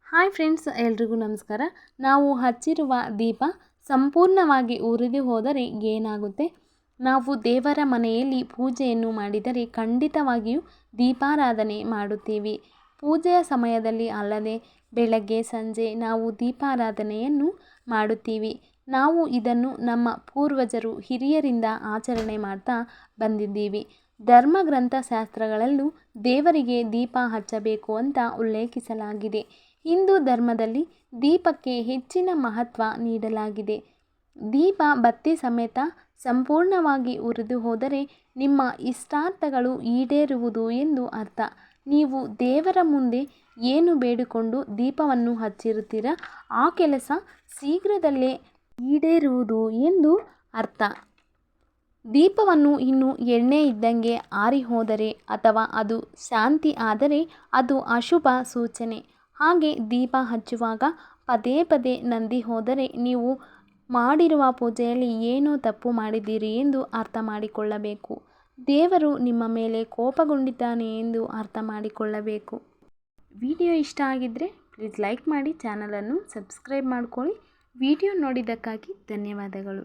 Hi friends, ಎಲ್ರಿಗೂ ನಮಸ್ಕಾರ. ನಾವು ಹಚ್ಚಿರುವ ದೀಪ ಸಂಪೂರ್ಣವಾಗಿ ಉರಿದು ಹೋದರೆ ಏನಾಗುತ್ತೆ? ನಾವು ದೇವರ ಮನೆಯಲ್ಲಿ ಪೂಜೆಯನ್ನು ಮಾಡಿದರೆ ಖಂಡಿತವಾಗಿಯೂ ದೀಪಾರಾಧನೆ ಮಾಡುತ್ತೀವಿ. ಪೂಜೆಯ ಸಮಯದಲ್ಲಿ ಅಲ್ಲದೆ ಬೆಳಗ್ಗೆ ಸಂಜೆ ನಾವು ದೀಪಾರಾಧನೆಯನ್ನು ಮಾಡುತ್ತೀವಿ. ನಾವು ಇದನ್ನು ನಮ್ಮ ಪೂರ್ವಜರು ಹಿರಿಯರಿಂದ ಆಚರಣೆ ಮಾಡ್ತಾ ಬಂದಿದ್ದೀವಿ. ಧರ್ಮಗ್ರಂಥಶಾಸ್ತ್ರಗಳಲ್ಲೂ ದೇವರಿಗೆ ದೀಪ ಹಚ್ಚಬೇಕು ಅಂತ ಉಲ್ಲೇಖಿಸಲಾಗಿದೆ. ಹಿಂದೂ ಧರ್ಮದಲ್ಲಿ ದೀಪಕ್ಕೆ ಹೆಚ್ಚಿನ ಮಹತ್ವ ನೀಡಲಾಗಿದೆ. ದೀಪ ಬತ್ತಿ ಸಮೇತ ಸಂಪೂರ್ಣವಾಗಿ ಉರಿದು ಹೋದರೆ ನಿಮ್ಮ ಇಷ್ಟಾರ್ಥಗಳು ಈಡೇರುವುದು ಎಂದು ಅರ್ಥ. ನೀವು ದೇವರ ಮುಂದೆ ಏನು ಬೇಡಿಕೊಂಡು ದೀಪವನ್ನು ಹಚ್ಚಿರುತ್ತೀರ ಆ ಕೆಲಸ ಶೀಘ್ರದಲ್ಲೇ ಈಡೇರುವುದು ಎಂದು ಅರ್ಥ. ದೀಪವನ್ನು ಇನ್ನು ಎಣ್ಣೆ ಇದ್ದಂಗೆ ಆರಿ ಹೋದರೆ ಅಥವಾ ಅದು ಶಾಂತಿ ಆದರೆ ಅದು ಅಶುಭ ಸೂಚನೆ. ಹಾಗೆ ದೀಪ ಹಚ್ಚುವಾಗ ಪದೇ ಪದೇ ನಂದಿ ಹೋದರೆ ನೀವು ಮಾಡಿರುವ ಪೂಜೆಯಲ್ಲಿ ಏನೋ ತಪ್ಪು ಮಾಡಿದ್ದೀರಿ ಎಂದು ಅರ್ಥ ಮಾಡಿಕೊಳ್ಳಬೇಕು. ದೇವರು ನಿಮ್ಮ ಮೇಲೆ ಕೋಪಗೊಂಡಿದ್ದಾನೆ ಎಂದು ಅರ್ಥ ಮಾಡಿಕೊಳ್ಳಬೇಕು. ವಿಡಿಯೋ ಇಷ್ಟ ಆಗಿದ್ದರೆ ಪ್ಲೀಸ್ ಲೈಕ್ ಮಾಡಿ, ಚಾನಲನ್ನು ಸಬ್ಸ್ಕ್ರೈಬ್ ಮಾಡ್ಕೊಳ್ಳಿ. ವಿಡಿಯೋ ನೋಡಿದ್ದಕ್ಕಾಗಿ ಧನ್ಯವಾದಗಳು.